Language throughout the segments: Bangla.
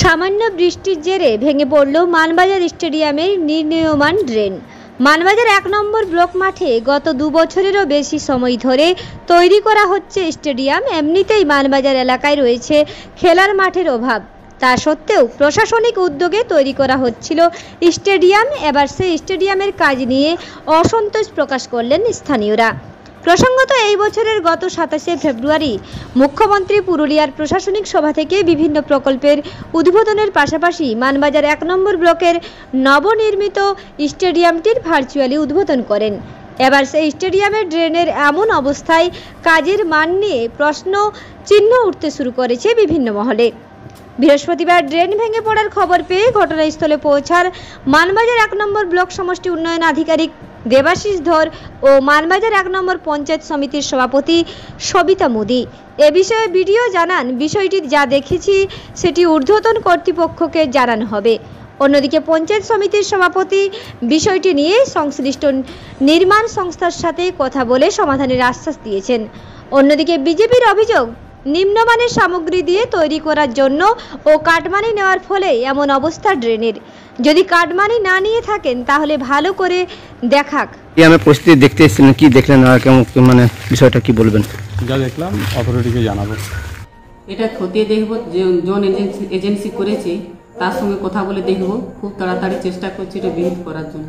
সামান্য বৃষ্টির জেরে ভেঙে পড়ল মানবাজার স্টেডিয়ামের নির্মীয়মান ড্রেন। মানবাজার ১ নম্বর ব্লক মাঠে গত ২ বছরেরও বেশি সময় ধরে তৈরি করা হচ্ছে স্টেডিয়াম। এমনিতেই মানবাজার এলাকায় রয়েছে খেলার মাঠের অভাব, তা সত্ত্বেও প্রশাসনিক উদ্যোগে তৈরি করা হচ্ছিল স্টেডিয়াম। এবার সেই স্টেডিয়ামের কাজ নিয়ে অসন্তোষ প্রকাশ করলেন স্থানীয়রা। প্রসঙ্গত, এই বছরের গত ২৭শে ফেব্রুয়ারি মুখ্যমন্ত্রী পুরুলিয়ার প্রশাসনিক সভা থেকে বিভিন্ন প্রকল্পের উদ্বোধনের পাশাপাশি মানবাজার ১ নম্বর ব্লকের নবনির্মিত স্টেডিয়ামটির ভার্চুয়ালি উদ্বোধন করেন। এবার সেই স্টেডিয়ামের ড্রেনের এমন অবস্থায় কাজের মান নিয়ে প্রশ্ন চিহ্ন উঠতে শুরু করেছে বিভিন্ন মহলে। বৃহস্পতিবার ড্রেন ভেঙে পড়ার খবর পেয়ে ঘটনাস্থলে পৌঁছার মানবাজার ১ নম্বর ব্লক সমষ্টি উন্নয়ন আধিকারিক দেবাশিস ধর ও মানবাজার ১ নম্বর পঞ্চায়েত সমিতির সভাপতি সবিতা মোদি। এ বিষয়ে বিডিও জানান, বিষয়টি যা দেখেছি সেটি ঊর্ধ্বতন কর্তৃপক্ষকে জানানো হবে। অন্যদিকে পঞ্চায়েত সমিতির সভাপতি বিষয়টি নিয়ে সংশ্লিষ্ট নির্মাণ সংস্থার সাথে কথা বলে সমাধানের আশ্বাস দিয়েছেন। অন্যদিকে বিজেপির অভিযোগ, নিম্নমানের সামগ্রী দিয়ে তৈরি করার জন্য ও কাটমানি নেওয়ার ফলে এমন অবস্থা ড্রেনের। যদি কাটমানি না নিয়ে থাকেন তাহলে ভালো করে দেখাক। আমি পরিস্থিতি দেখতে এসেছিলাম, কি দেখলেন আর কেমন, মানে বিষয়টা কি বলবেন? যা দেখলাম অথরিটিকে জানাবো। এটা খতিয়ে দেখব, যে জন এজেন্সি করেছে তার সঙ্গে কথা বলে দেখব। খুব তাড়াতাড়ি চেষ্টা করছি এটা বিহিত করার জন্য।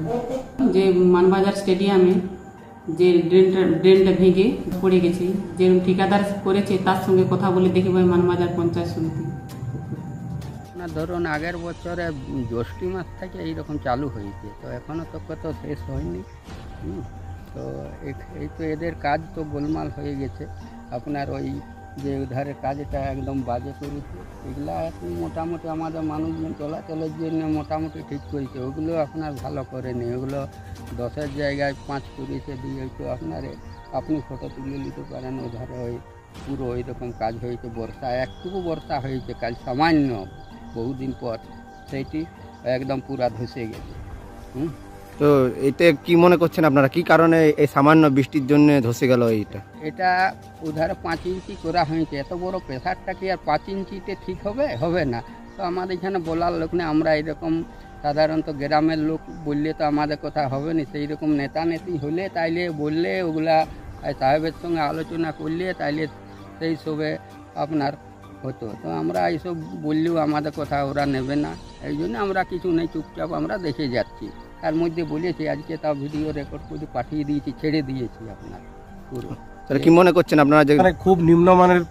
যে মানবাজার স্টেডিয়ামে যে ড্রেনটা ভেঙে পড়ে গেছে, যে ঠিকাদার করেছে তার সঙ্গে কথা বলে দেখব মানবাজার পঞ্চায়েত সমিতি। না ধরুন আগের বছরে জ্যৈষ্ঠী মাস থেকে এইরকম চালু হয়েছে, তো এখনও তো কত শেষ হয়নি। তো এই তো এদের কাজ তো গোলমাল হয়ে গেছে। আপনার ওই যে উধারের কাজটা একদম বাজে করেছে, এগুলা এখন মোটামুটি আমাদের মানুষজন চলাচলের জন্য মোটামুটি ঠিক করেছে। ওগুলো আপনার ভালো করেনি, ওগুলো 10-এর জায়গায় 5 করেছে দিয়ে তো আপনি ফটো তুলে নিতে পারেন। ওধারে ওই পুরো ওই রকম কাজ হয়েছে। বর্ষা একটুকু বর্ষা হয়েছে কাল সামান্য বহুদিন পর, সেইটি একদম পুরা ধসে গেছে। তো এটা কি মনে করছেন আপনারা, কি কারণে এই সামান্য বৃষ্টির জন্য ধসে গেল? এটা উধারে 5 ইঞ্চি করা হয়েছে। এত বড় প্রেসারটা কি আর 5 ইঞ্চিতে ঠিক হবে না। তো আমাদের এখানে বলার লোক নেই। আমরা এরকম সাধারণত গ্রামের লোক বললে তো আমাদের কথা হবে না। সেই রকম নেতা নেতি হলে তাইলে বললে, ওগুলা সাহেবের সঙ্গে আলোচনা করলে তাইলে সেই সবে আপনার হতো। তো আমরা এইসব বললেও আমাদের কথা ওরা নেবে না, এই জন্য আমরা কিছু নেই, চুপচাপ আমরা দেখে যাচ্ছি। তার মধ্যে বলেছি আজকে তাও ভিডিও রেকর্ড করে পাঠিয়ে দিয়েছি, ছেড়ে দিয়েছি আপনার পুরো। তাহলে কি মনে করছেন আপনারা যে খুব নিম্নমানের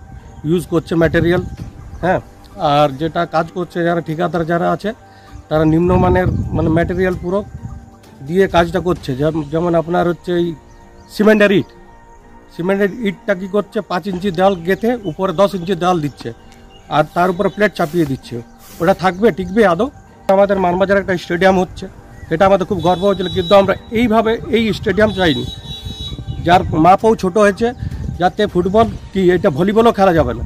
ইউজ করছে ম্যাটেরিয়াল? হ্যাঁ, আর যেটা কাজ করছে যারা ঠিকাদার যারা আছে তারা নিম্নমানের মানে ম্যাটেরিয়াল পুরো দিয়ে কাজটা করছে। যেমন আপনার হচ্ছে এই সিমেন্টের ইটটা কী করছে, 5 ইঞ্চি দেওয়াল গেঁথে উপরে 10 ইঞ্চি দেওয়াল দিচ্ছে আর তার উপরে প্লেট চাপিয়ে দিচ্ছে। ওটা থাকবে, টিকবে আদৌ? আমাদের মানবাজার একটা স্টেডিয়াম হচ্ছে, এটা আমাদের খুব গর্ব হয়েছিল, কিন্তু আমরা এইভাবে এই স্টেডিয়াম চাইনি। যার মাপও ছোট হয়েছে, যাতে ফুটবল কি এটা ভলিবলও খেলা যাবে না।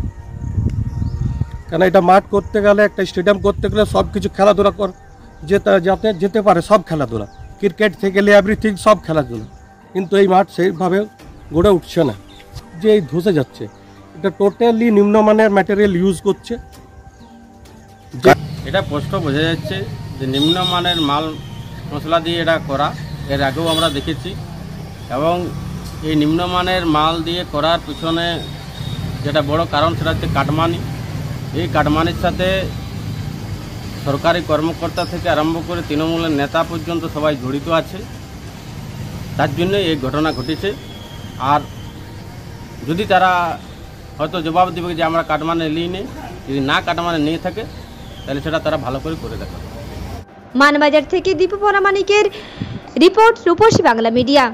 কেন এটা মাঠ করতে গেলে, একটা স্টেডিয়াম করতে গেলে সব কিছু খেলাধুলা যাতে যেতে পারে, সব খেলাধুলা, ক্রিকেট থেকে এভরিথিং সব খেলাধুলা। কিন্তু এই মাঠ সেইভাবে গড়ে উঠছে না, যে এই ধসে যাচ্ছে। এটা টোটালি নিম্নমানের ম্যাটেরিয়াল ইউজ করছে। এটা স্পষ্ট বোঝা যাচ্ছে যে নিম্নমানের মাল মশলা দিয়ে এটা করা। এর আগেও আমরা দেখেছি, এবং এই নিম্নমানের মাল দিয়ে করার পিছনে যেটা বড় কারণ সেটা হচ্ছে কাটমানি। এই কাটমানির সাথে সরকারি কর্মকর্তা থেকে আরম্ভ করে তৃণমূলের নেতা পর্যন্ত সবাই জড়িত আছে। তার জন্য এই ঘটনা ঘটেছে। আর যদি তারা হয়তো জবাব দেবে যে আমরা কাটমানি নিই নি, যদি না কাটমানি নিয়ে থাকে তাহলে সেটা তারা ভালো করে দেখাবে। মানবাজার থেকে দীপু পরামানিকের রিপোর্ট, রূপসী বাংলা মিডিয়া।